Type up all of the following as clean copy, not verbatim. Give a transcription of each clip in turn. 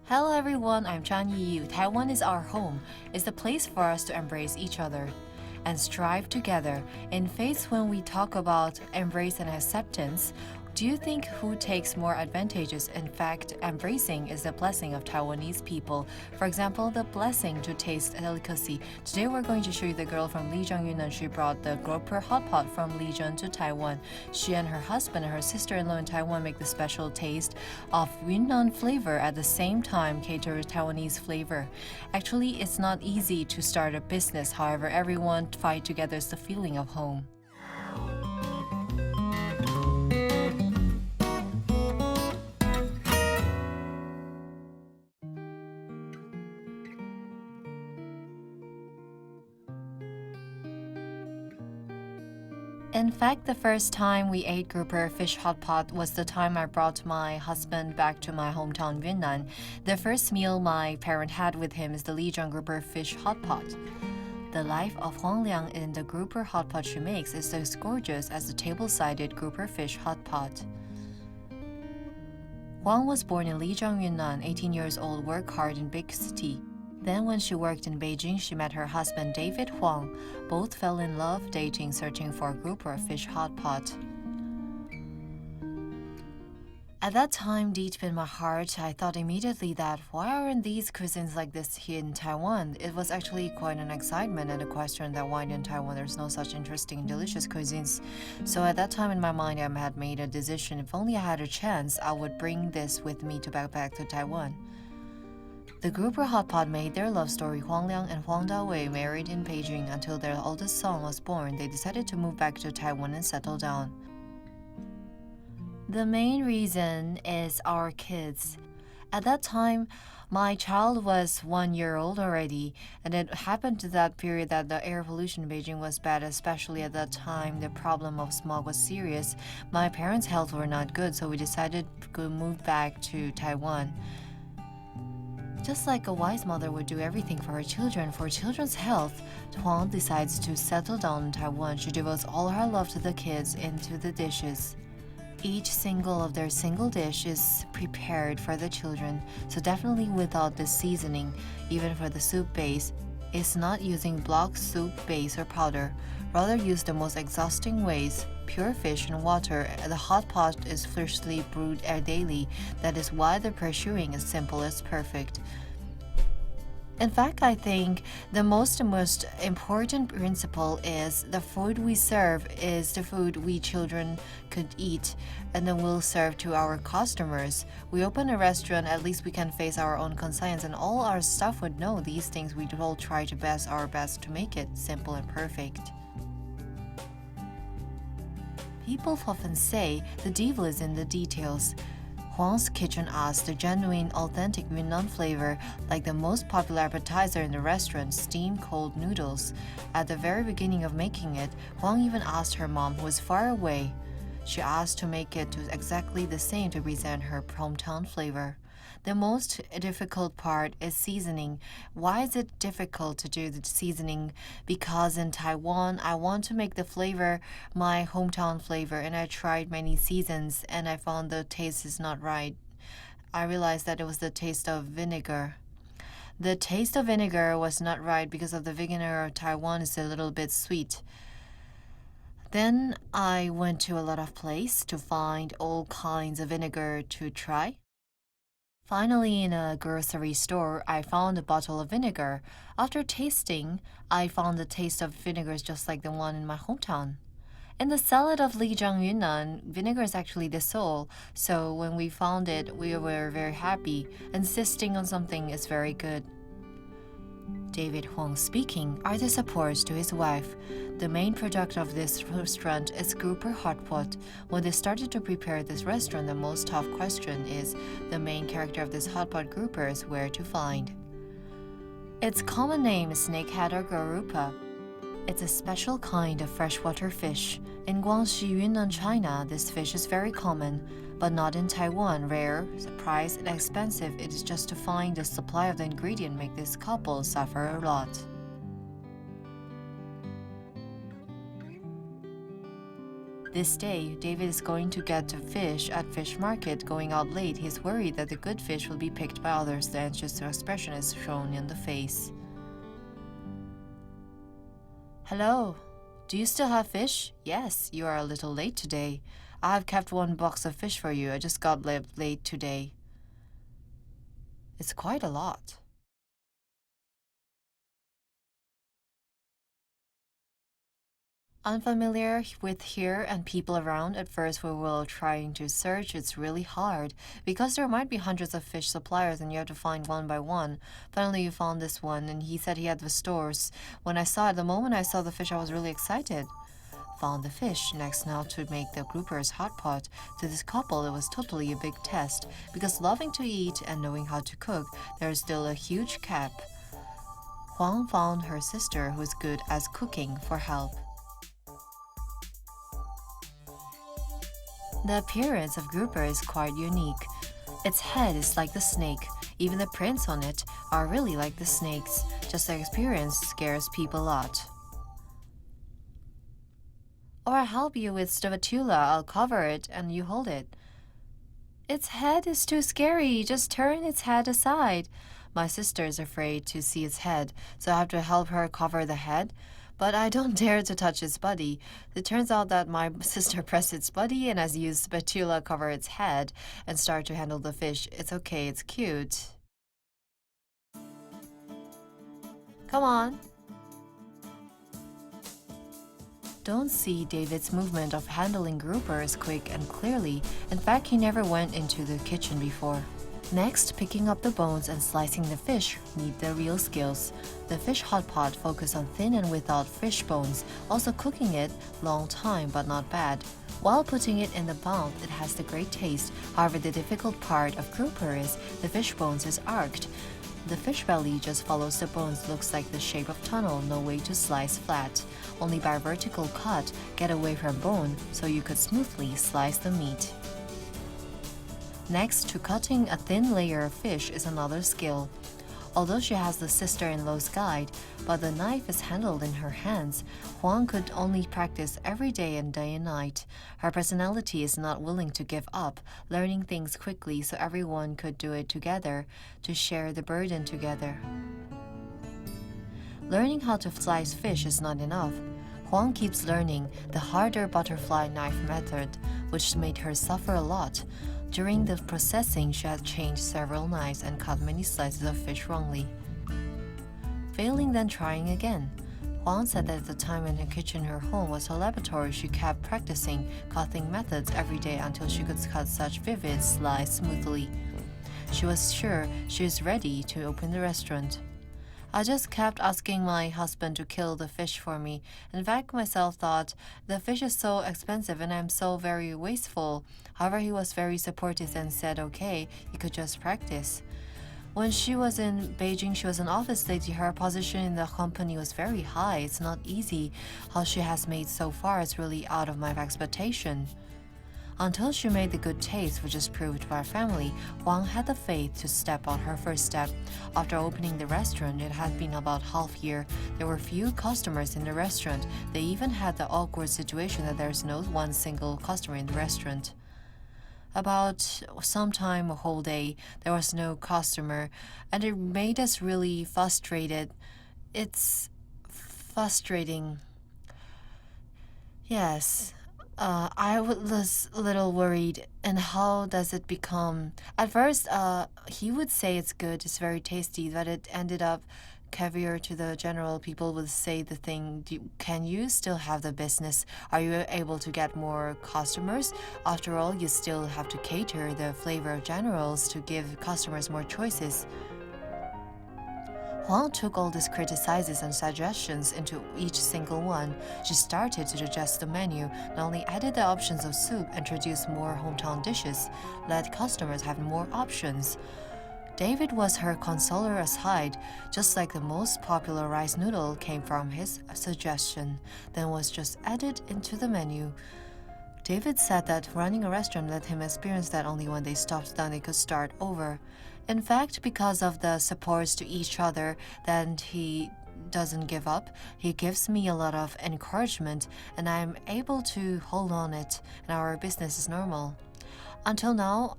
Hello everyone, I'm Chan Yiyu. Taiwan is our home. It's the place for us to embrace each other and strive together. In faith, when we talk about embrace and acceptance, do you think who takes more advantages? In fact, embracing is the blessing of Taiwanese people. For example, the blessing to taste delicacy. Today we're going to show you the girl from Lijiang, Yunnan. She brought the grouper hot pot from Lijiang to Taiwan. She and her husband and her sister-in-law in Taiwan make the special taste of Yunnan flavor at the same time cater Taiwanese flavor. Actually, it's not easy to start a business. However, everyone fight together is the feeling of home. In fact, the first time we ate grouper fish hot pot was the time I brought my husband back to my hometown Yunnan. The first meal my parent had with him is the Lijiang grouper fish hot pot. The life of Huang Liang in the grouper hot pot she makes is as gorgeous as the table-sided grouper fish hot pot. Huang was born in Lijiang, Yunnan, 18 years old, worked hard in big city. Then when she worked in Beijing, she met her husband David Huang. Both fell in love, dating, searching for a grouper fish hot pot. At that time, deep in my heart, I thought immediately that why aren't these cuisines like this here in Taiwan? It was actually quite an excitement and a question that why in Taiwan there's no such interesting and delicious cuisines. So at that time in my mind, I had made a decision. If only I had a chance, I would bring this with me to back to Taiwan. The grouper hot pot made their love story. Huang Liang and Huang Dawei married in Beijing until their oldest son was born. They decided to move back to Taiwan and settle down. The main reason is our kids. At that time, my child was 1 year old already, and it happened to that period that the air pollution in Beijing was bad, especially at that time the problem of smog was serious. My parents' health were not good, so we decided to move back to Taiwan. Just like a wise mother would do everything for her children, for children's health, Huang decides to settle down in Taiwan. She devotes all her love to the kids into the dishes. Each single of their single dish is prepared for the children, so definitely without the seasoning, even for the soup base. It's not using block soup base or powder, rather use the most exhausting ways, pure fish and water. The hot pot is freshly brewed daily. That is why the pursuing is simple as perfect. In fact, I think the most important principle is the food we serve is the food we children could eat, and then we'll serve to our customers. We open a restaurant, at least we can face our own conscience, and all our staff would know these things. We all try to our best to make it simple and perfect. People often say the devil is in the details. Huang's kitchen adds the genuine, authentic Yunnan flavor, like the most popular appetizer in the restaurant, steamed cold noodles. At the very beginning of making it, Huang even asked her mom, who was far away. She asked to make it to exactly the same to present her hometown flavor. The most difficult part is seasoning. Why is it difficult to do the seasoning? Because in Taiwan, I want to make the flavor my hometown flavor, and I tried many seasons and I found the taste is not right. I realized that it was the taste of vinegar. The taste of vinegar was not right because of the vinegar of Taiwan is a little bit sweet. Then I went to a lot of places to find all kinds of vinegar to try. Finally, in a grocery store, I found a bottle of vinegar. After tasting, I found the taste of vinegar is just like the one in my hometown. In the salad of Lijiang, Yunnan, vinegar is actually the soul. So when we found it, we were very happy. Insisting on something is very good. David Huang speaking are the supports to his wife. The main product of this restaurant is grouper hot pot. When they started to prepare this restaurant, the most tough question is the main character of this hot pot grouper is where to find. Its common name is snakehead or garupa. It's a special kind of freshwater fish. In Guangxi, Yunnan, China, this fish is very common, but not in Taiwan. Rare, priced, and expensive. It is just to find the supply of the ingredient make this couple suffer a lot. This day, David is going to get fish at fish market. Going out late, he's worried that the good fish will be picked by others. The anxious expression is shown in the face. Hello, do you still have fish? Yes, you are a little late today. I have kept one box of fish for you. I just got late today. It's quite a lot. Unfamiliar with here and people around, at first we will trying to search. It's really hard because there might be hundreds of fish suppliers and you have to find one by one. Finally, you found this one and he said he had the stores. When I saw it, the moment I saw the fish, I was really excited. Found the fish. Next now to make the groupers hot pot. To this couple, it was totally a big test because loving to eat and knowing how to cook, there is still a huge gap. Huang found her sister who is good at cooking for help. The appearance of grouper is quite unique. Its head is like the snake. Even the prints on it are really like the snakes. Just the appearance scares people a lot. Or I'll help you with spatula. I'll cover it and you hold it. Its head is too scary. Just turn its head aside. My sister is afraid to see its head, so I have to help her cover the head. But I don't dare to touch its body. It turns out that my sister pressed its body and has used spatula cover its head and start to handle the fish. It's okay, it's cute. Come on. Don't see David's movement of handling groupers quick and clearly. In fact, he never went into the kitchen before. Next, picking up the bones and slicing the fish need the real skills. The fish hot pot focus on thin and without fish bones, also cooking it long time but not bad. While putting it in the mouth, it has the great taste. However, the difficult part of grouper is the fish bones is arched. The fish belly just follows the bones, looks like the shape of tunnel, no way to slice flat. Only by vertical cut, get away from bone, so you could smoothly slice the meat. Next to cutting a thin layer of fish is another skill. Although she has the sister-in-law's guide, but the knife is handled in her hands, Huang could only practice every day and night. Her personality is not willing to give up, learning things quickly so everyone could do it together, to share the burden together. Learning how to slice fish is not enough. Huang keeps learning the harder butterfly knife method, which made her suffer a lot. During the processing, she had changed several knives and cut many slices of fish wrongly. Failing, then trying again. Huang said that at the time in her kitchen her home was her laboratory, she kept practicing cutting methods every day until she could cut such vivid slice smoothly. She was sure she was ready to open the restaurant. I just kept asking my husband to kill the fish for me. In fact, myself thought, the fish is so expensive and I'm so very wasteful. However, he was very supportive and said, okay, you could just practice. When she was in Beijing, she was an office lady. Her position in the company was very high. It's not easy. How she has made so far is really out of my expectation. Until she made the good taste, which is proved by her family, Huang had the faith to step on her first step. After opening the restaurant, it had been about half year. There were few customers in the restaurant. They even had the awkward situation that there's no one single customer in the restaurant. About sometime a whole day, there was no customer, and it made us really frustrated. It's frustrating. Yes. I was a little worried. And how does it become? At first, he would say it's good, it's very tasty, but it ended up caviar to the general. People would say the thing, can you still have the business? Are you able to get more customers? After all, you still have to cater the flavor of generals to give customers more choices. Huang took all these criticizes and suggestions into each single one. She started to adjust the menu, not only added the options of soup, introduced more hometown dishes, let customers have more options. David was her consoler aside, just like the most popular rice noodle came from his suggestion, then was just added into the menu. David said that running a restaurant let him experience that only when they stopped down they could start over. In fact, because of the supports to each other, then he doesn't give up. He gives me a lot of encouragement, and I'm able to hold on it, and our business is normal. Until now,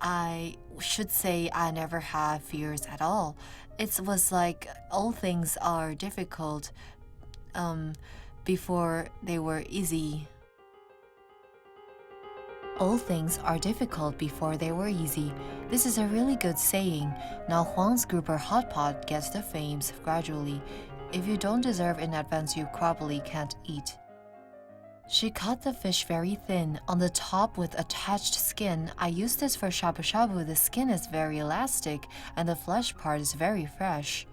I should say I never had fears at all. It was like all things are difficult before they were easy. All things are difficult before they were easy. This is a really good saying. Now Huang's grouper hot pot gets the fame gradually. If you don't deserve in advance, you probably can't eat. She cut the fish very thin, on the top with attached skin. I use this for shabu shabu. The skin is very elastic and the flesh part is very fresh.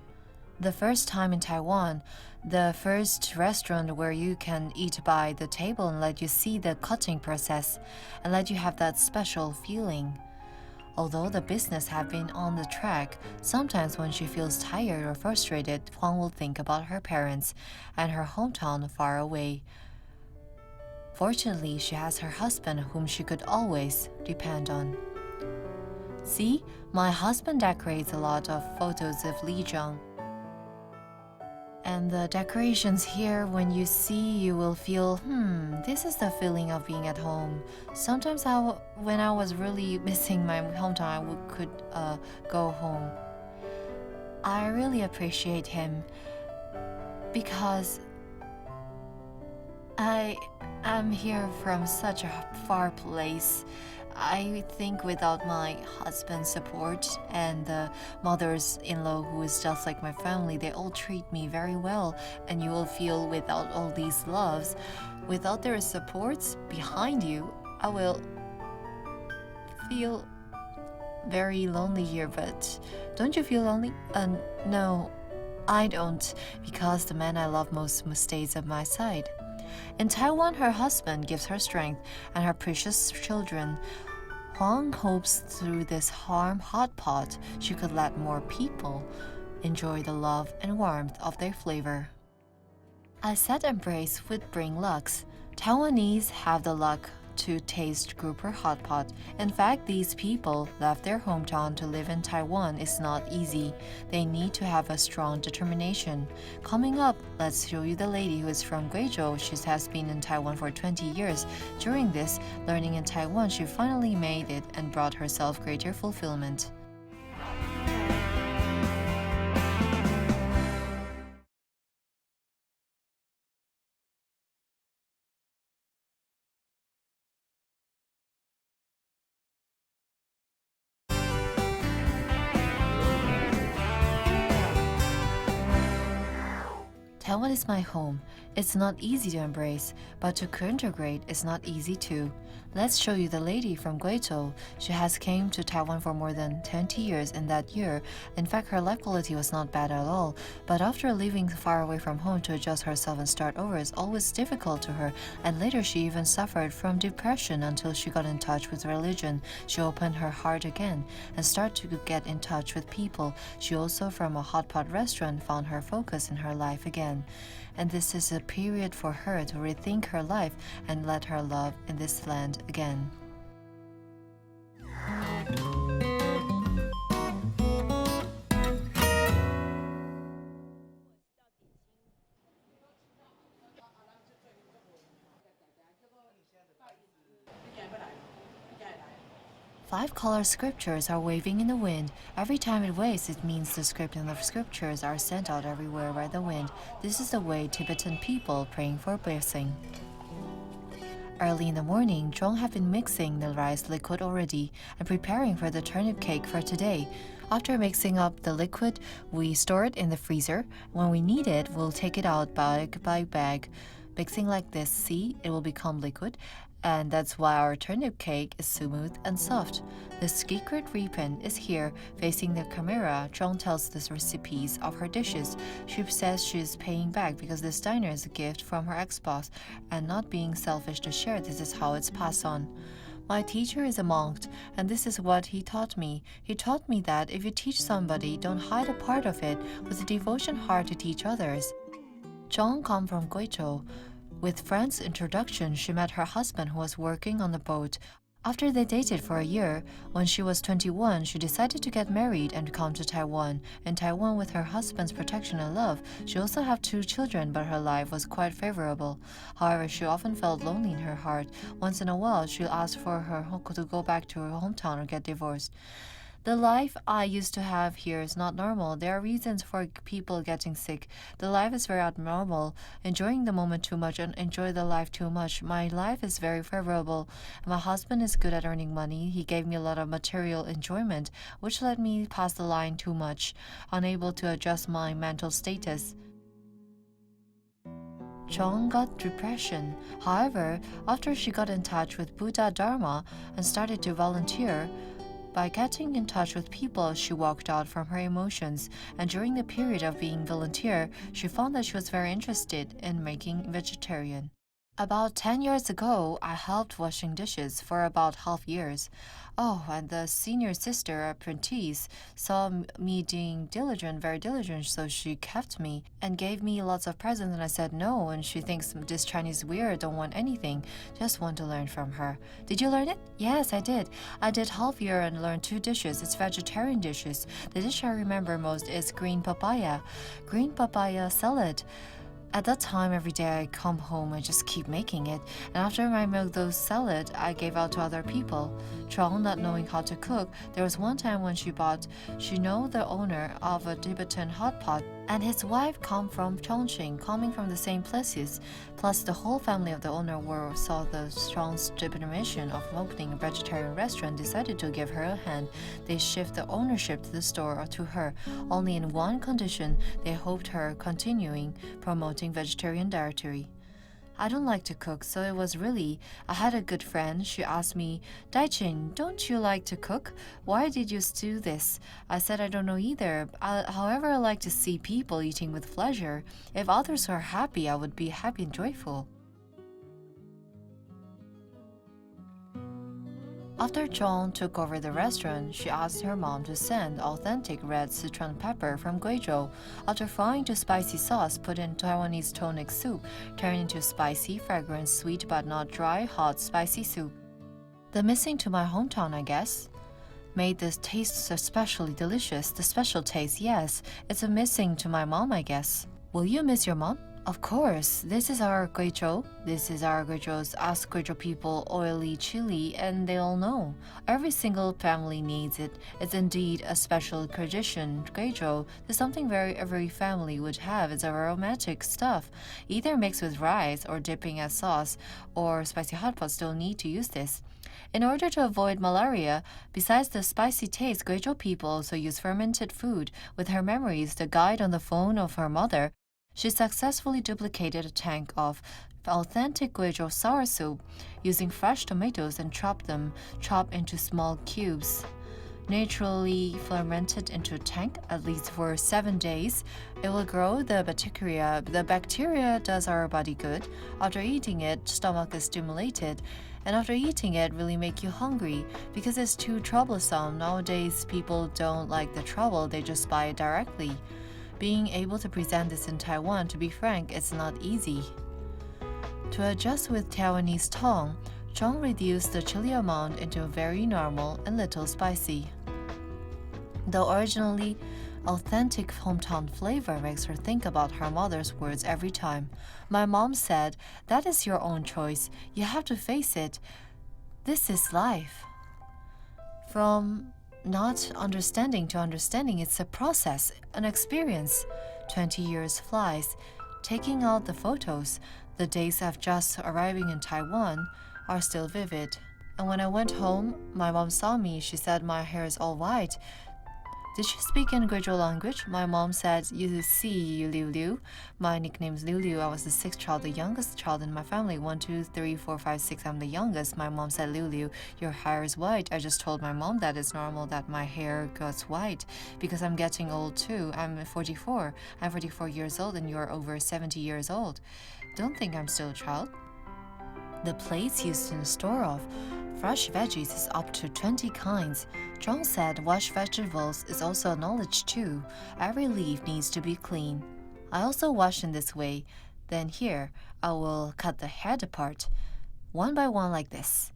The first time in Taiwan, the first restaurant where you can eat by the table and let you see the cutting process and let you have that special feeling. Although the business have been on the track, sometimes when she feels tired or frustrated, Huang will think about her parents and her hometown far away. Fortunately, she has her husband whom she could always depend on. See, my husband decorates a lot of photos of Lijiang. And the decorations here, when you see, you will feel, this is the feeling of being at home. Sometimes when I was really missing my hometown, I could go home. I really appreciate him because I am here from such a far place. I think without my husband's support and the mothers-in-law who is just like my family, they all treat me very well. And you will feel without all these loves, without their supports behind you, I will feel very lonely here. But don't you feel lonely? No, I don't, because the man I love most stays at my side. In Taiwan, her husband gives her strength and her precious children. Huang hopes through this hot pot she could let more people enjoy the love and warmth of their flavor. I said embrace would bring lucks. Taiwanese have the luck to taste grouper hot pot. In fact, these people left their hometown to live in Taiwan is not easy. They need to have a strong determination. Coming up, let's show you the lady who is from Guizhou. She has been in Taiwan for 20 years. During this learning in Taiwan, she finally made it and brought herself greater fulfillment. Taiwan is my home. It's not easy to embrace, but to integrate is not easy too. Let's show you the lady from Guizhou. She has came to Taiwan for more than 20 years in that year. In fact, her life quality was not bad at all. But after leaving far away from home to adjust herself and start over is always difficult to her. And later she even suffered from depression until she got in touch with religion. She opened her heart again and started to get in touch with people. She also, from a hot pot restaurant, found her focus in her life again. And this is a period for her to rethink her life and let her love in this land again. Five-color scriptures are waving in the wind. Every time it waves, it means the script and the scriptures are sent out everywhere by the wind. This is the way Tibetan people praying for blessing. Early in the morning, Zhong have been mixing the rice liquid already and preparing for the turnip cake for today. After mixing up the liquid, we store it in the freezer. When we need it, we'll take it out bag by bag. Mixing like this, see, it will become liquid. And that's why our turnip cake is smooth and soft. The secret ribbon is here, facing the camera. Zhong tells the recipes of her dishes. She says she's paying back because this diner is a gift from her ex-boss, and not being selfish to share, this is how it's passed on. My teacher is a monk, and this is what he taught me. He taught me that if you teach somebody, don't hide a part of it, with a devotion heart to teach others. Zhong comes from Guizhou. With Fran's introduction, she met her husband who was working on the boat. After they dated for a year, when she was 21, she decided to get married and come to Taiwan. In Taiwan, with her husband's protection and love, she also had 2 children, but her life was quite favorable. However, she often felt lonely in her heart. Once in a while, she'll ask for her to go back to her hometown or get divorced. The life I used to have here is not normal. There are reasons for people getting sick. The life is very abnormal. Enjoying the moment too much and enjoy the life too much. My life is very favorable. My husband is good at earning money. He gave me a lot of material enjoyment, which let me pass the line too much, unable to adjust my mental status. Chong got depression. However, after she got in touch with Buddha Dharma and started to volunteer, by getting in touch with people, she walked out from her emotions, and during the period of being volunteer, she found that she was very interested in making vegetarian. About 10 years ago, I helped washing dishes for about half years. Oh, and the senior sister apprentice saw me being very diligent, so she kept me and gave me lots of presents, and I said no, and she thinks this Chinese weird, don't want anything, just want to learn from her. Did you learn it? Yes, I did. I did half year and learned 2 dishes. It's vegetarian dishes. The dish I remember most is green papaya salad. At that time, every day I come home and just keep making it. And after I made those salad, I gave out to other people. Chong, not knowing how to cook, there was one time when she know the owner of a Tibetan hot pot, and his wife come from Chongqing, coming from the same places. Plus, the whole family of the owner saw the Chong's determination of opening a vegetarian restaurant, decided to give her a hand. They shift the ownership to the store or to her, only in one condition: they hoped her continuing promoting vegetarian dietary. I don't like to cook, so it was I had a good friend. She asked me, Daichin, don't you like to cook? Why did you do this? I said I don't know either. However, I like to see people eating with pleasure. If others are happy, I would be happy and joyful. After Chong took over the restaurant, she asked her mom to send authentic red Sichuan pepper from Guizhou. After frying to spicy sauce, put in Taiwanese tonic soup, turn into spicy, fragrant, sweet but not dry, hot, spicy soup. The missing to my hometown, I guess. Made this taste especially delicious. The special taste, yes. It's a missing to my mom, I guess. Will you miss your mom? Of course, this is our Guizhou. This is our Guizhou's. Ask Guizhou people oily chili and they'll know. Every single family needs it. It's indeed a special tradition. Guizhou is something every family would have. It's aromatic stuff. Either mixed with rice or dipping as sauce or spicy hot pots don't need to use this. In order to avoid malaria, besides the spicy taste, Guizhou people also use fermented food. With her memories, the guide on the phone of her mother, she successfully duplicated a tank of authentic Guizhou sour soup using fresh tomatoes and chopped into small cubes. Naturally fermented into a tank, at least for 7 days, it will grow the bacteria. The bacteria does our body good. After eating it, stomach is stimulated, and after eating it, really make you hungry because it's too troublesome. Nowadays, people don't like the trouble; they just buy it directly. Being able to present this in Taiwan, to be frank, it's not easy. To adjust with Taiwanese tongue, Chong reduced the chili amount into very normal and little spicy. The originally authentic hometown flavor makes her think about her mother's words every time. My mom said, "That is your own choice. You have to face it. This is life." From not understanding to understanding, it's a process, an experience. 20 years flies. Taking out the photos, the days of just arriving in Taiwan are still vivid. And when I went home, my mom saw me. She said my hair is all white. Did she speak in Guizhou language? My mom said, "You see, Liu Liu." My nickname is Liu Liu. I was the 6th child, the youngest child in my family. 1, 2, 3, 4, 5, 6. I'm the youngest. My mom said, "Liu Liu, your hair is white." I just told my mom that it's normal that my hair gets white because I'm getting old too. I'm 44. I'm 44 years old and you're over 70 years old. Don't think I'm still a child. The plates used in the store of fresh veggies is up to 20 kinds. Zhang said washed vegetables is also a knowledge too. Every leaf needs to be clean. I also wash in this way. Then here, I will cut the head apart, one by one like this.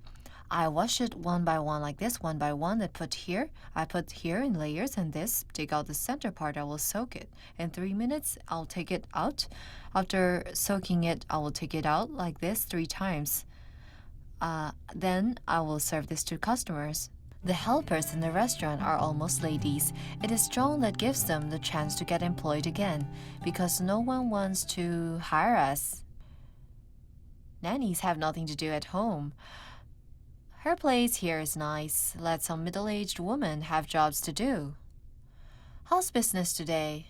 I wash it one by one like this, one by one. I put here in layers, and this, take out the center part, I will soak it. In 3 minutes, I'll take it out. After soaking it, I will take it out like this 3 times. Then I will serve this to customers. The helpers in the restaurant are almost ladies. It is John that gives them the chance to get employed again, because no one wants to hire us. Nannies have nothing to do at home. Her place here is nice. Let some middle-aged women have jobs to do. How's business today?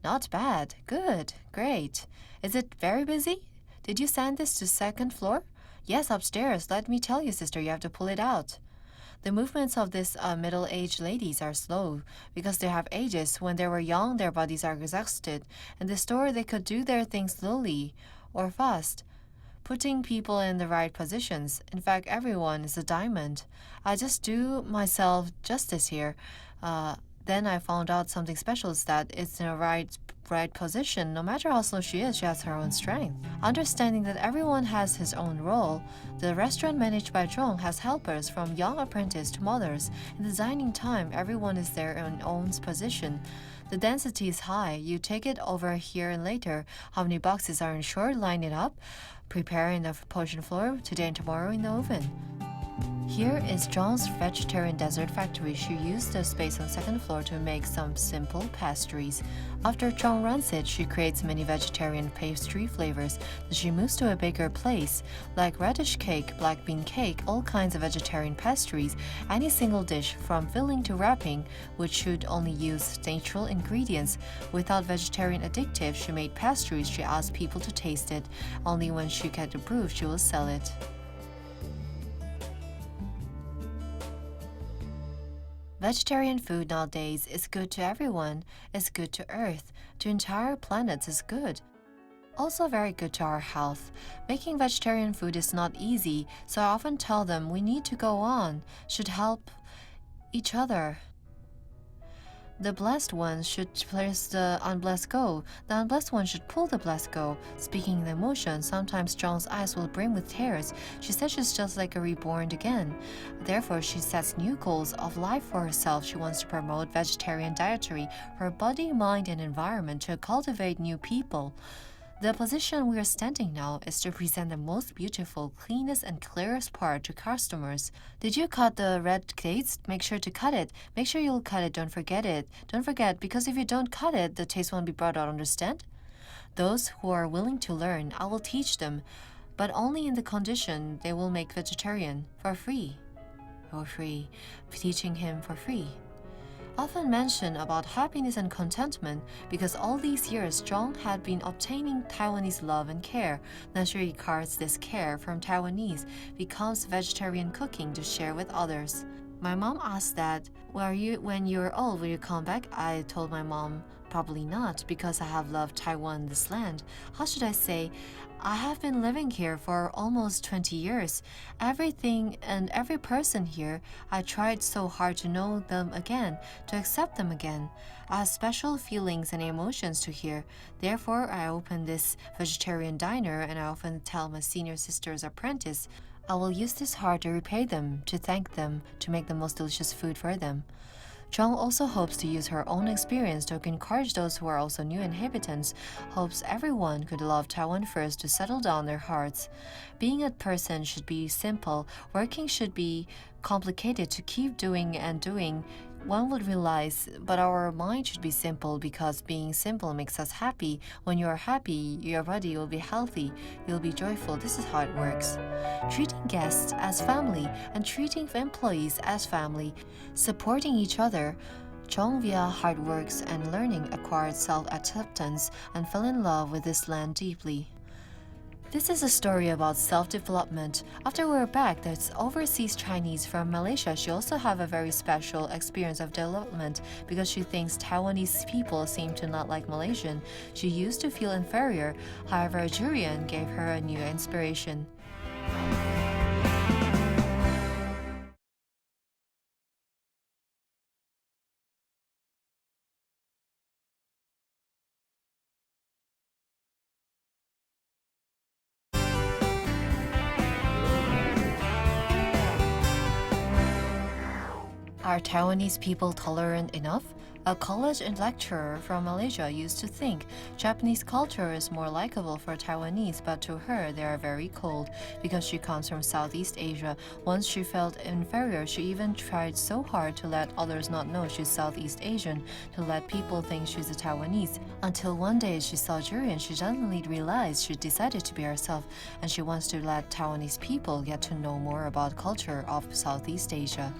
Not bad. Good. Great. Is it very busy? Did you send this to second floor? Yes, upstairs. Let me tell you, sister, you have to pull it out. The movements of these middle-aged ladies are slow because they have ages. When they were young, their bodies are exhausted. In the store, they could do their things slowly or fast, putting people in the right positions. In fact, everyone is a diamond. I just do myself justice here. Then I found out something special is that it's in a right position. No matter how slow she is, she has her own strength. Understanding that everyone has his own role, the restaurant managed by Zhong has helpers from young apprentice to mothers. In the dining time, everyone is there in own position. The density is high. You take it over here and later. How many boxes are insured? Line it up. Prepare in the portion floor today and tomorrow in the oven. Here is John's vegetarian dessert factory. She used the space on second floor to make some simple pastries. After John runs it, she creates many vegetarian pastry flavors. Then she moves to a bigger place, like radish cake, black bean cake, all kinds of vegetarian pastries, any single dish from filling to wrapping, which should only use natural ingredients. Without vegetarian additives, she made pastries. She asked people to taste it. Only when she gets approved, she will sell it. Vegetarian food nowadays is good to everyone. It's good to Earth. To entire planets is good. Also very good to our health. Making vegetarian food is not easy, so I often tell them we need to go on, should help each other. The blessed ones should place the unblessed go. The unblessed one should pull the blessed go. Speaking in emotion, sometimes John's eyes will brim with tears. She says she's just like a reborn again. Therefore, she sets new goals of life for herself. She wants to promote vegetarian dietary for her body, mind, and environment to cultivate new people. The position we are standing now is to present the most beautiful, cleanest, and clearest part to customers. Did you cut the red dates? Make sure to cut it. Make sure you'll cut it. Don't forget it. Don't forget, because if you don't cut it, the taste won't be brought out, understand? Those who are willing to learn, I will teach them, but only in the condition they will make vegetarian for free. For free. Teaching him for free. Often mention about happiness and contentment because all these years Zhong had been obtaining Taiwanese love and care. Now she regards this care from Taiwanese, becomes vegetarian cooking to share with others. My mom asked that, when you're old, will you come back? I told my mom, probably not, because I have loved Taiwan, this land. How should I say? I have been living here for almost 20 years. Everything and every person here, I tried so hard to know them again, to accept them again. I have special feelings and emotions to here. Therefore, I opened this vegetarian diner, and I often tell my senior sister's apprentice, I will use this heart to repay them, to thank them, to make the most delicious food for them. Zhong also hopes to use her own experience to encourage those who are also new inhabitants, hopes everyone could love Taiwan first to settle down their hearts. Being a person should be simple, working should be complicated to keep doing and doing. One would realize, but our mind should be simple because being simple makes us happy. When you are happy, your body will be healthy, you'll be joyful. This is how it works. Treating guests as family and treating employees as family, supporting each other. Zhong, via hard works and learning, acquired self-acceptance and fell in love with this land deeply. This is a story about self-development. After we were back, there's overseas Chinese from Malaysia. She also have a very special experience of development because she thinks Taiwanese people seem to not like Malaysian. She used to feel inferior. However, a Jurian gave her a new inspiration. Are Taiwanese people tolerant enough? A college lecturer from Malaysia used to think Japanese culture is more likable for Taiwanese, but to her they are very cold because she comes from Southeast Asia. Once she felt inferior, she even tried so hard to let others not know she's Southeast Asian, to let people think she's a Taiwanese. Until one day she saw Jury and she suddenly realized she decided to be herself, and she wants to let Taiwanese people get to know more about culture of Southeast Asia.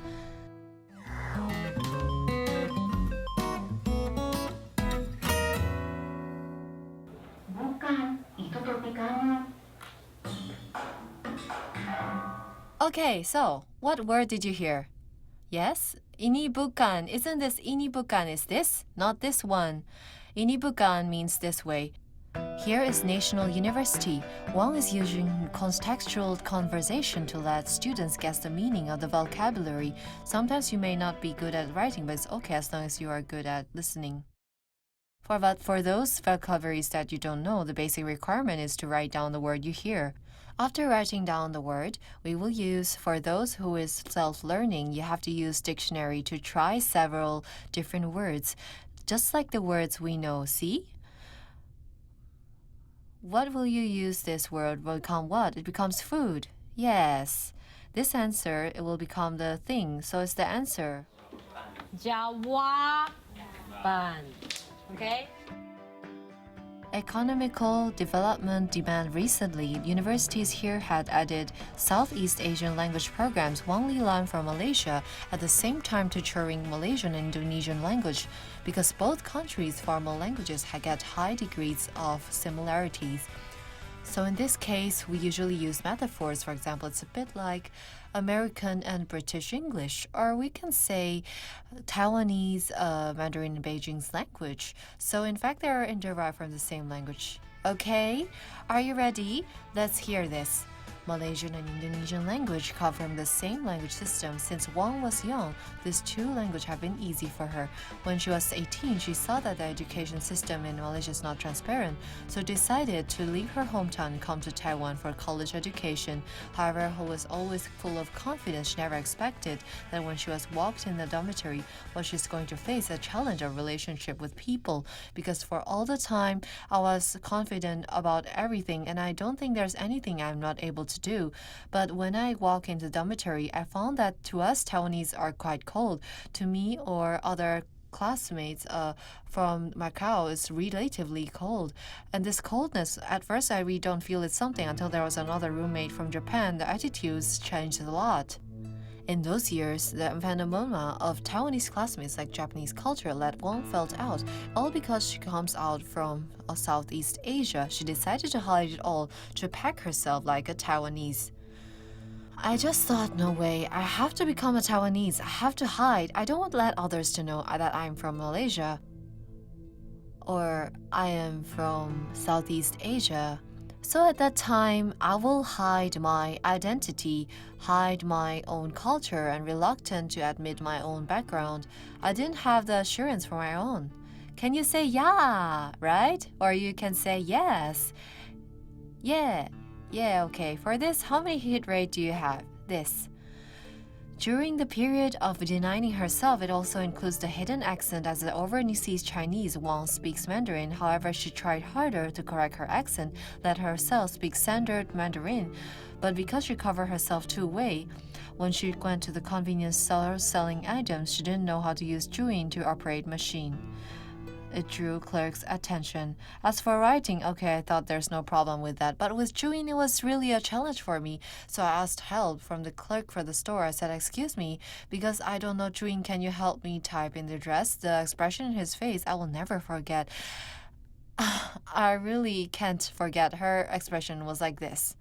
Okay, so what word did you hear? Yes? Ini bukan. Isn't this ini bukan is this? Not this one. Ini bukan means this way. Here is National University. Wang is using contextual conversation to let students guess the meaning of the vocabulary. Sometimes you may not be good at writing, but it's okay as long as you are good at listening. For those vocabularies that you don't know, the basic requirement is to write down the word you hear. After writing down the word, we will use, for those who is self-learning, you have to use dictionary to try several different words, just like the words we know. See? What will you use this word will become what? It becomes food. Yes. This answer, it will become the thing, so it's the answer. Jawaban. Okay? Economical development demand recently, universities here had added Southeast Asian language programs Wang Li learned from Malaysia at the same time tutoring Malaysian and Indonesian language because both countries' formal languages had got high degrees of similarities. So in this case, we usually use metaphors. For example, it's a bit like American and British English, or we can say Taiwanese Mandarin and Beijing's language. So in fact, they are derived from the same language. Okay, are you ready? Let's hear this. Malaysian and Indonesian language come from the same language system. Since Wang was young, these two languages have been easy for her. When she was 18, she saw that the education system in Malaysia is not transparent, so decided to leave her hometown and come to Taiwan for college education. However, who was always full of confidence, she never expected that when she was walked in the dormitory, what she's going to face a challenge of relationship with people. Because for all the time, I was confident about everything, and I don't think there's anything I'm not able to do. But when I walk into the dormitory, I found that to us Taiwanese are quite cold. To me or other classmates from Macau is relatively cold. And this coldness, at first I really don't feel it's something until there was another roommate from Japan. The attitudes changed a lot. In those years, the phenomena of Taiwanese classmates like Japanese culture let Wang felt out, all because she comes out from Southeast Asia. She decided to hide it all, to pack herself like a Taiwanese. I just thought, no way, I have to become a Taiwanese. I have to hide. I don't want to let others to know that I'm from Malaysia or I am from Southeast Asia. So at that time, I will hide my identity, hide my own culture, and reluctant to admit my own background. I didn't have the assurance for my own. Can you say yeah, right? Or you can say yes. Yeah, okay. For this, how many hit rate do you have? This. During the period of denying herself, it also includes the hidden accent as the overseas Chinese. Wang speaks Mandarin. However, she tried harder to correct her accent, let herself speak standard Mandarin. But because she covered herself two-way, when she went to the convenience store selling items, she didn't know how to use Juin to operate machine. It drew clerk's attention. As for writing, okay, I thought there's no problem with that. But with Juin, it was really a challenge for me. So I asked help from the clerk for the store. I said, excuse me, because I don't know Juin, can you help me type in the address? The expression in his face, I will never forget. I really can't forget. Her expression was like this.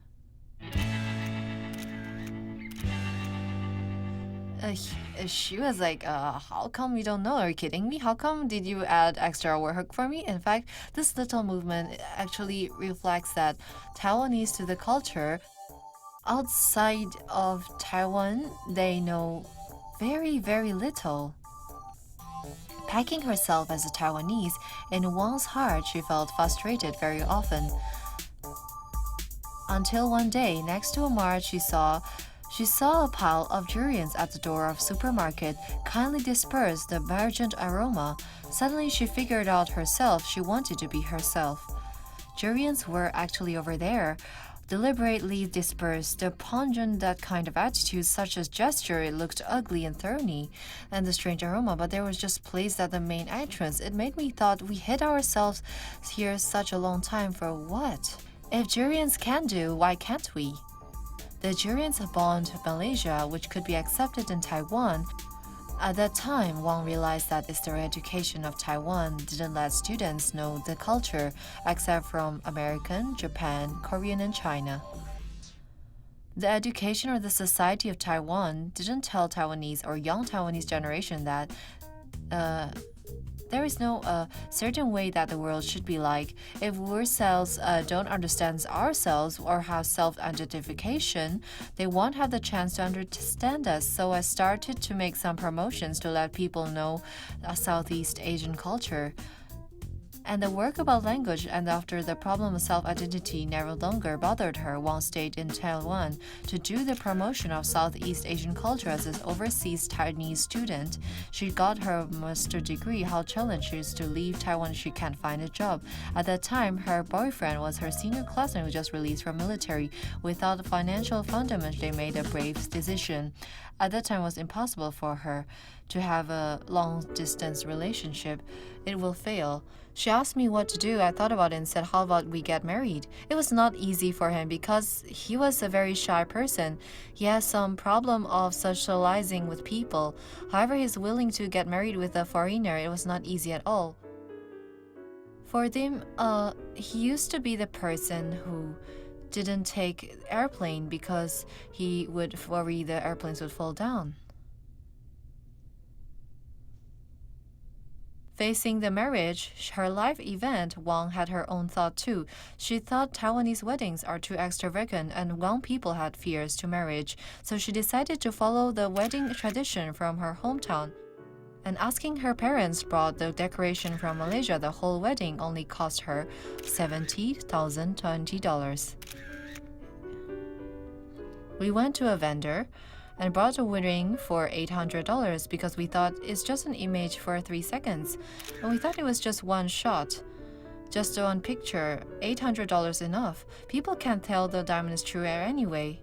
She was like, how come you don't know? Are you kidding me? How come did you add extra work for me? In fact, this little movement actually reflects that Taiwanese to the culture outside of Taiwan, they know very, very little. Packing herself as a Taiwanese, in Wang's heart, she felt frustrated very often. Until one day, next to a mart, she saw She saw a pile of durians at the door of supermarket kindly disperse the pungent aroma. Suddenly she figured out herself she wanted to be herself. Durians were actually over there, deliberately dispersed. The pungent, that kind of attitude, such as gesture, it looked ugly and thorny, and the strange aroma, but there was just placed at the main entrance. It made me thought we hid ourselves here such a long time for what? If durians can do, why can't we? The durians bond Malaysia, which could be accepted in Taiwan. At that time, Wang realized that the education of Taiwan didn't let students know the culture except from American, Japan, Korean, and China. The education or the society of Taiwan didn't tell Taiwanese or young Taiwanese generation that there is no certain way that the world should be like. If we ourselves don't understand ourselves or have self-identification, they won't have the chance to understand us. So I started to make some promotions to let people know Southeast Asian culture. And the work about language, and after the problem of self-identity no longer bothered her, Wang stayed in Taiwan to do the promotion of Southeast Asian culture as an overseas Chinese student. She got her master's degree. How challenging it is to leave Taiwan if she can't find a job. At that time, her boyfriend was her senior classmate who just released from military. Without the financial fundament, they made a brave decision. At that time, it was impossible for her to have a long-distance relationship. It will fail. She asked me what to do. I thought about it and said, how about we get married? It was not easy for him because he was a very shy person. He has some problem of socializing with people. However, he's willing to get married with a foreigner. It was not easy at all. For them, he used to be the person who didn't take airplane because he would worry the airplanes would fall down. Facing the marriage, her life event, Wang had her own thought too. She thought Taiwanese weddings are too extravagant and young people had fears to marriage, so she decided to follow the wedding tradition from her hometown. And asking her parents brought the decoration from Malaysia, the whole wedding only cost her $70,020. We went to a vendor and bought a ring for $800 because we thought it's just an image for 3 seconds. And we thought it was just one shot, just one picture. $800 enough. People can't tell the diamond is true anyway.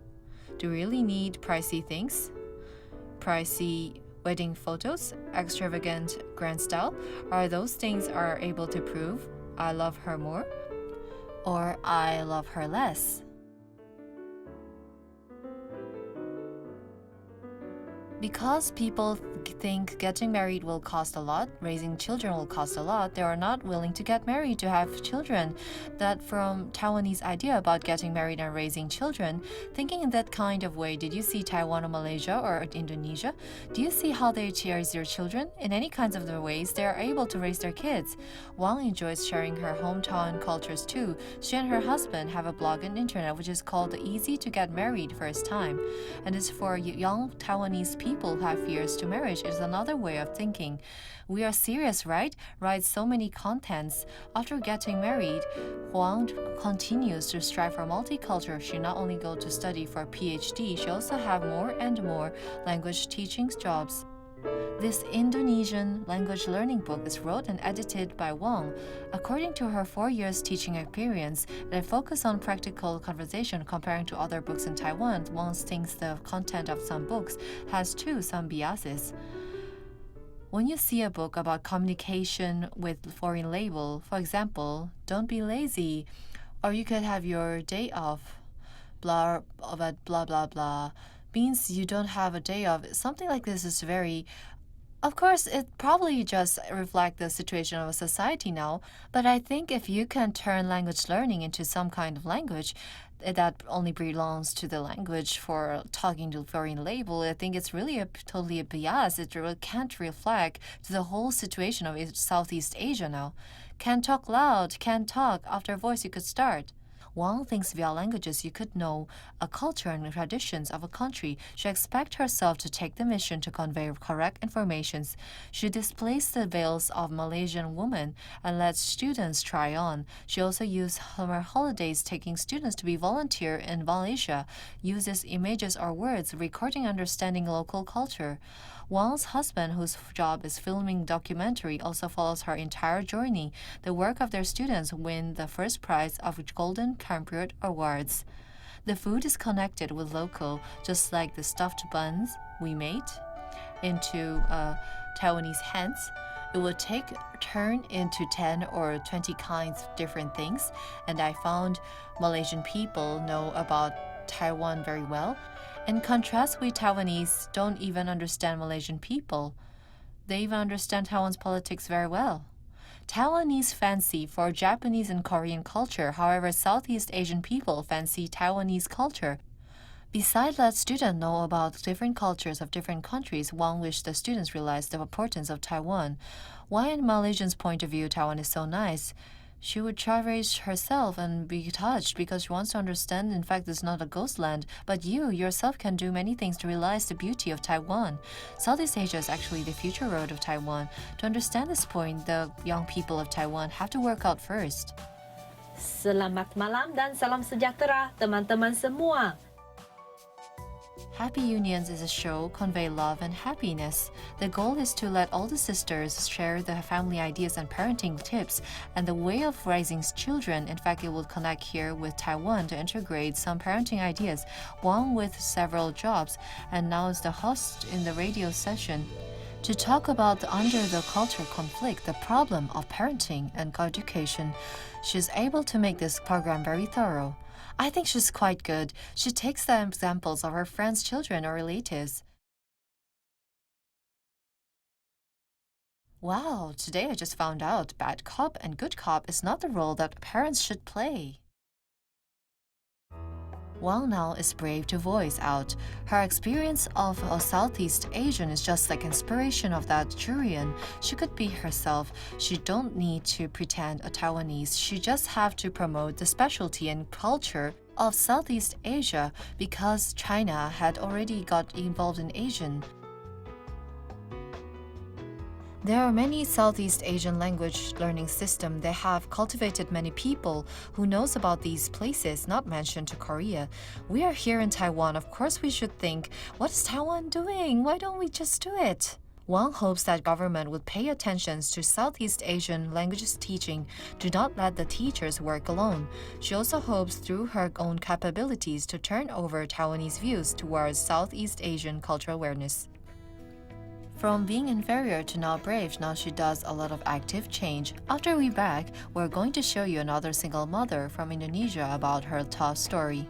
Do you really need pricey things? Pricey wedding photos? Extravagant grand style? Are those things are able to prove I love her more? Or I love her less? Because people think getting married will cost a lot, raising children will cost a lot, they are not willing to get married to have children. That from Taiwanese idea about getting married and raising children, thinking in that kind of way, did you see Taiwan or Malaysia or Indonesia? Do you see how they raise their children? In any kinds of their ways, they are able to raise their kids. Wang enjoys sharing her hometown cultures too. She and her husband have a blog on internet which is called the Easy to Get Married First Time. And it's for young Taiwanese people who have fears to marriage. Is another way of thinking. We are serious, right? Write so many contents. After getting married, Huang continues to strive for multicultural. She not only go to study for PhD, she also have more and more language teaching jobs. This Indonesian language learning book is wrote and edited by Wang. According to her 4 years teaching experience, they focus on practical conversation comparing to other books in Taiwan. Wang thinks the content of some books has too some biases. When you see a book about communication with foreign label, for example, don't be lazy, or you could have your day off, blah, blah, blah, blah, blah, means you don't have a day off. Something like this is very... Of course, it probably just reflects the situation of a society now, but I think if you can turn language learning into some kind of language that only belongs to the language for talking to foreign label, I think it's really totally a bias. It really can't reflect to the whole situation of Southeast Asia now. Can't talk loud, can't talk. After voice, you could start. Wang thinks via languages you could know a culture and traditions of a country. She expects herself to take the mission to convey correct information. She displays the veils of Malaysian women and lets students try on. She also uses summer holidays taking students to be volunteer in Malaysia, uses images or words, recording and understanding local culture. Wang's husband, whose job is filming documentary, also follows her entire journey. The work of their students win the first prize of Golden Campion Awards. The food is connected with local, just like the stuffed buns we made into Taiwanese hens. It will turn into 10 or 20 kinds of different things, and I found Malaysian people know about Taiwan very well. In contrast, we Taiwanese don't even understand Malaysian people. They even understand Taiwan's politics very well. Taiwanese fancy for Japanese and Korean culture, however, Southeast Asian people fancy Taiwanese culture. Besides let students know about different cultures of different countries, Wang wished the students realize the importance of Taiwan. Why in Malaysians' point of view Taiwan is so nice? She would cherish herself and be touched because she wants to understand, in fact, it's not a ghost land, but you yourself can do many things to realize the beauty of Taiwan. Southeast Asia is actually the future road of Taiwan. To understand this point, the young people of Taiwan have to work out first. Selamat malam dan salam sejahtera teman-teman semua. Happy Unions is a show convey love and happiness. The goal is to let all the sisters share the family ideas and parenting tips and the way of raising children. In fact, it will connect here with Taiwan to integrate some parenting ideas, one with several jobs, and now is the host in the radio session to talk about under the cultural conflict, the problem of parenting and education. She's able to make this program very thorough. I think she's quite good. She takes the examples of her friends' children or relatives. Wow, today I just found out bad cop and good cop is not the role that parents should play. Wang now is brave to voice out. Her experience of a Southeast Asian is just like inspiration of that Jurian. She could be herself. She don't need to pretend a Taiwanese. She just have to promote the specialty and culture of Southeast Asia because China had already got involved in Asian. There are many Southeast Asian language learning systems. They have cultivated many people who knows about these places not mentioned to Korea. We are here in Taiwan. Of course, we should think, what is Taiwan doing? Why don't we just do it? Wang hopes that government would pay attention to Southeast Asian languages teaching. Do not let the teachers work alone. She also hopes through her own capabilities to turn over Taiwanese views towards Southeast Asian cultural awareness. From being inferior to now brave, now she does a lot of active change. After we're back, we're going to show you another single mother from Indonesia about her tough story.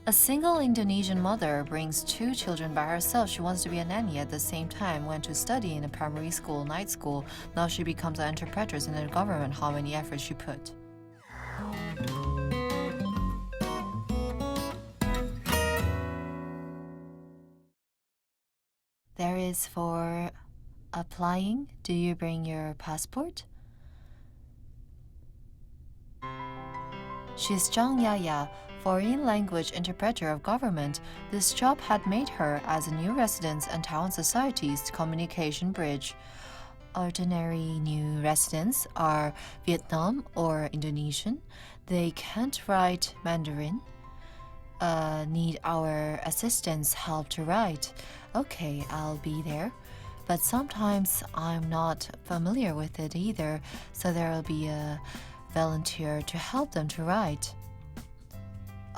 A single Indonesian mother brings 2 children by herself. She wants to be a nanny at the same time, went to study in a primary school, night school. Now she becomes an interpreter in the government. How many efforts she put. There is for applying. Do you bring your passport? She's Zhang Yaya, foreign language interpreter of government. This job had made her as a new resident and Taiwan society's communication bridge. Ordinary new residents are Vietnam or Indonesian. They can't write Mandarin. Need our assistance help to write. Okay, I'll be there. But sometimes I'm not familiar with it either, so there will be a volunteer to help them to write.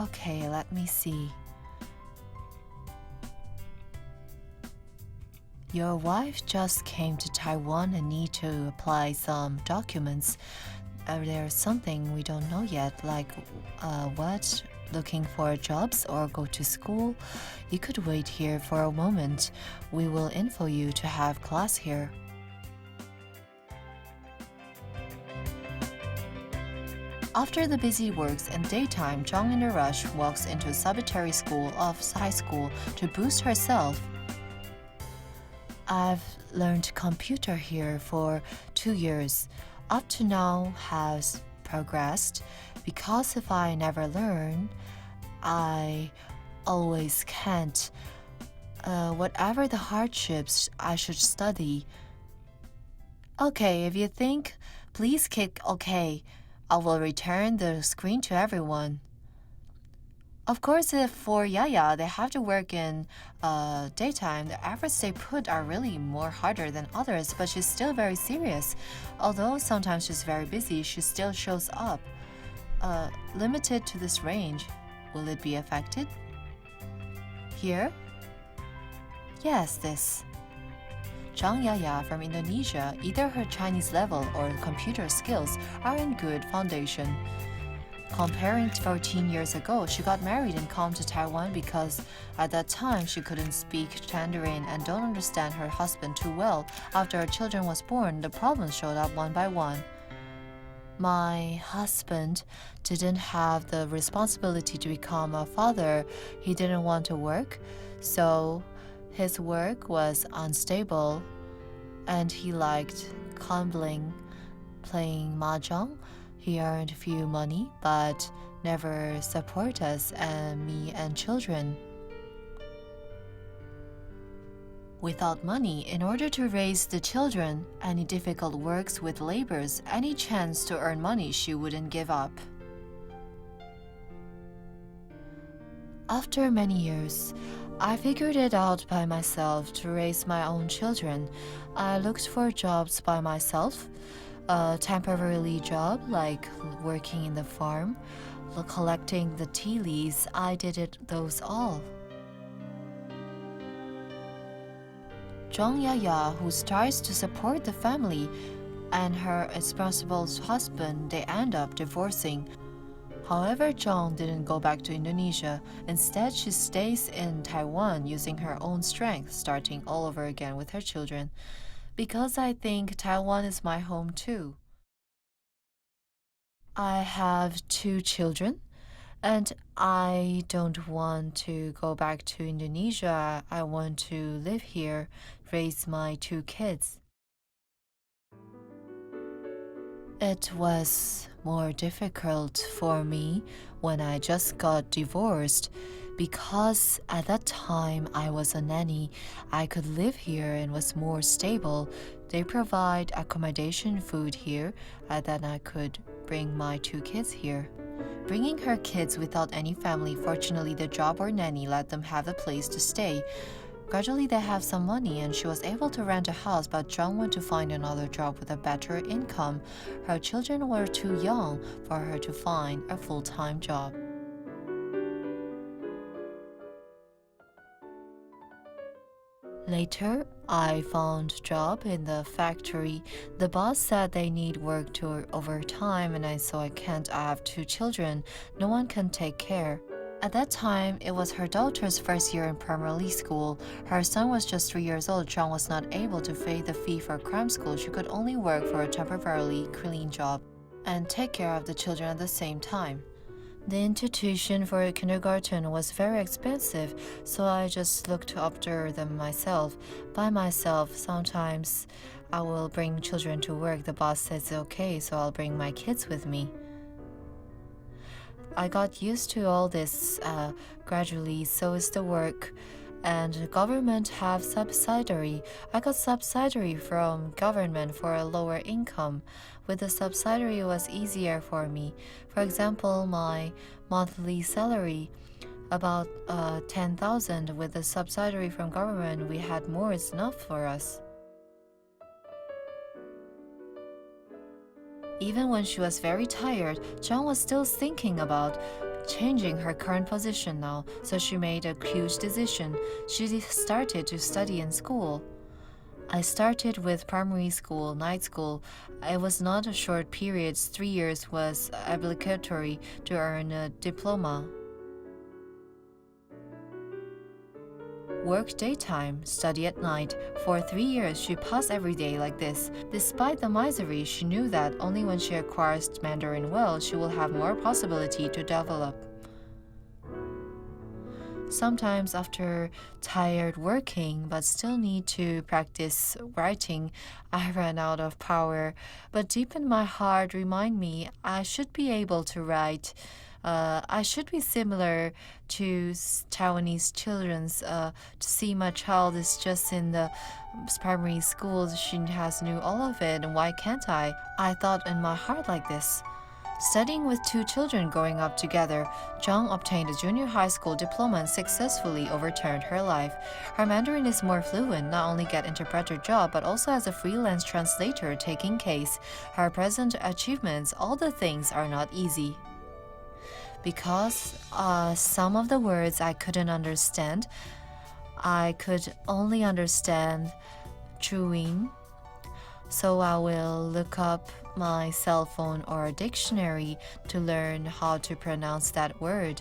Okay, let me see. Your wife just came to Taiwan and need to apply some documents. There's something we don't know yet, like what? Looking for jobs or go to school? You could wait here for a moment. We will info you to have class here. After the busy works in daytime, Zhang in a rush walks into a solitary school of high school to boost herself. I've learned computer here for 2 years. Up to now has progressed because if I never learn, I always can't. Whatever the hardships, I should study. Okay, if you think, please click OK. I will return the screen to everyone. Of course, if for Yaya, they have to work in daytime, the efforts they put are really more harder than others, but she's still very serious. Although sometimes she's very busy, she still shows up. Limited to this range, will it be affected? Here? Yes, this. Zhang Yaya from Indonesia, either her Chinese level or computer skills are in good foundation. Comparing to 14 years ago, she got married and come to Taiwan because at that time she couldn't speak Mandarin and don't understand her husband too well. After her children was born, the problems showed up one by one. My husband didn't have the responsibility to become a father. He didn't want to work, so his work was unstable, and he liked gambling, playing mahjong. He earned few money, but never support us and me and children. Without money, in order to raise the children, any difficult works with labors, any chance to earn money she wouldn't give up. After many years, I figured it out by myself to raise my own children. I looked for jobs by myself, a temporary job like working in the farm, collecting the tea leaves. I did those all. Zhang Yaya, who tries to support the family, and her irresponsible husband, they end up divorcing. However, Zhang didn't go back to Indonesia. Instead, she stays in Taiwan using her own strength, starting all over again with her children. Because I think Taiwan is my home too. I have 2 children, and I don't want to go back to Indonesia. I want to live here, raise my 2 kids. It was more difficult for me when I just got divorced because at that time I was a nanny. I could live here and was more stable. They provide accommodation, food here, and then I could bring my 2 kids here. Bringing her kids without any family, fortunately the job or nanny let them have a place to stay. Gradually they have some money and she was able to rent a house, but Zhang went to find another job with a better income. Her children were too young for her to find a full-time job. Later, I found a job in the factory. The boss said they need work to overtime and so I can't. I have 2 children. No one can take care. At that time, it was her daughter's first year in primary school. Her son was just 3 years old. Zhang was not able to pay the fee for cram school. She could only work for a temporarily clean job and take care of the children at the same time. The institution for a kindergarten was very expensive, so I just looked after them myself. By myself, sometimes I will bring children to work. The boss says okay, so I'll bring my kids with me. I got used to all this gradually, so is the work. And government have subsidiary. I got subsidiary from government for a lower income. With the subsidiary, it was easier for me. For example, my monthly salary, about 10,000. With the subsidiary from government, we had more. It's enough for us. Even when she was very tired, Zhang was still thinking about changing her current position now, so she made a huge decision. She started to study in school. I started with primary school, night school. It was not a short period. 3 years was obligatory to earn a diploma. Work daytime, study at night. For 3 years, she passed every day like this. Despite the misery, she knew that only when she acquires Mandarin well, she will have more possibility to develop. Sometimes after tired working but still need to practice writing, I ran out of power. But deep in my heart remind me I should be able to write. I should be similar to Taiwanese children's. To see my child is just in the primary school, she has knew all of it, and why can't I? I thought in my heart like this. Studying with 2 children growing up together, Zhang obtained a junior high school diploma and successfully overturned her life. Her Mandarin is more fluent, not only get interpreter job, but also as a freelance translator taking case. Her present achievements, all the things are not easy. Because some of the words I couldn't understand, I could only understand chewing. So I will look up my cell phone or a dictionary to learn how to pronounce that word.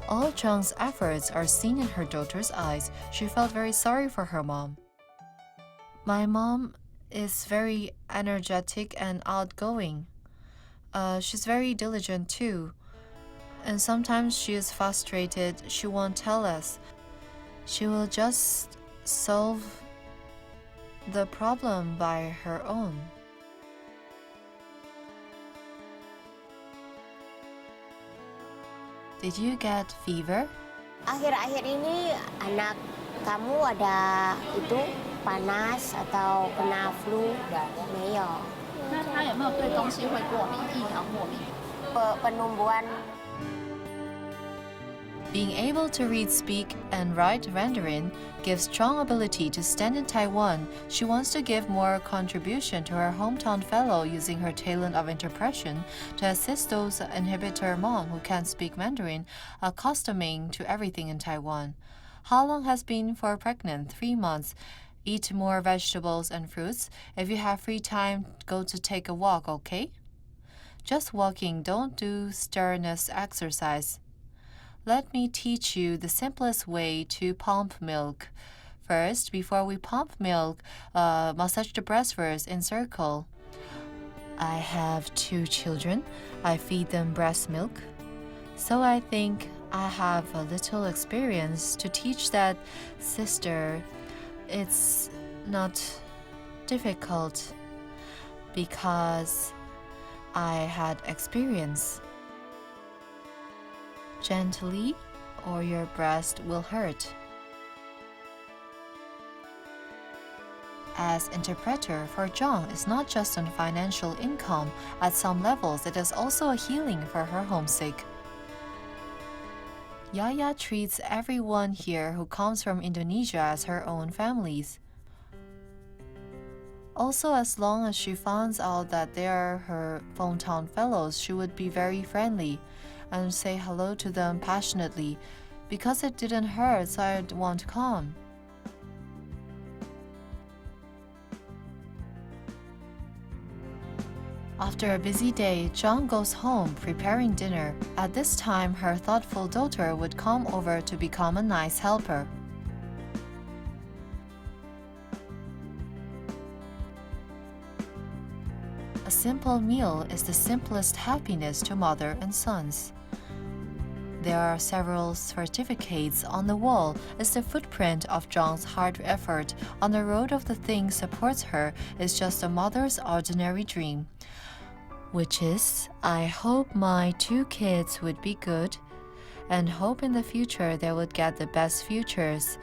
All Zhang's efforts are seen in her daughter's eyes. She felt very sorry for her mom. My mom is very energetic and outgoing. She's very diligent too. And sometimes she is frustrated. She won't tell us. She will just solve the problem by her own. Did you get fever? Akhir-akhir ini anak kamu ada itu panas atau kena flu? 没有。那他有没有对东西会过敏、疫苗过敏？ Penumbuhan. Being able to read, speak, and write Mandarin gives strong ability to stand in Taiwan. She wants to give more contribution to her hometown fellow using her talent of interpretation to assist those inhibitor mom who can't speak Mandarin, accustoming to everything in Taiwan. How long has been for pregnant? 3 months. Eat more vegetables and fruits. If you have free time, go to take a walk, okay? Just walking, don't do strenuous exercise. Let me teach you the simplest way to pump milk. First, before we pump milk, massage the breast first in circle. I have 2 children. I feed them breast milk. So I think I have a little experience to teach that sister. It's not difficult because I had experience. Gently, or your breast will hurt. As interpreter for Zhang is not just on financial income. At some levels, it is also a healing for her homesick. Yaya treats everyone here who comes from Indonesia as her own families. Also, as long as she finds out that they are her hometown fellows, she would be very friendly and say hello to them passionately. Because it didn't hurt, so I'd want to come. After a busy day, Zhang goes home preparing dinner. At this time, her thoughtful daughter would come over to become a nice helper. A simple meal is the simplest happiness to mother and sons. There are several certificates on the wall as the footprint of Zhang's hard effort on the road of the thing supports her is just a mother's ordinary dream. Which is, I hope my 2 kids would be good and hope in the future they would get the best futures.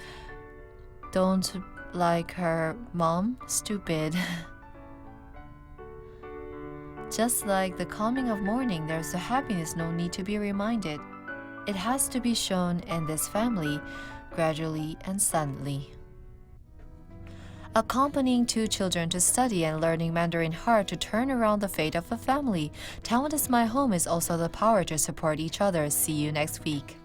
Don't like her mom, stupid. Just like the coming of morning, there's a happiness no need to be reminded. It has to be shown in this family, gradually and suddenly. Accompanying 2 children to study and learning Mandarin hard to turn around the fate of a family, Taiwan is my home is also the power to support each other. See you next week.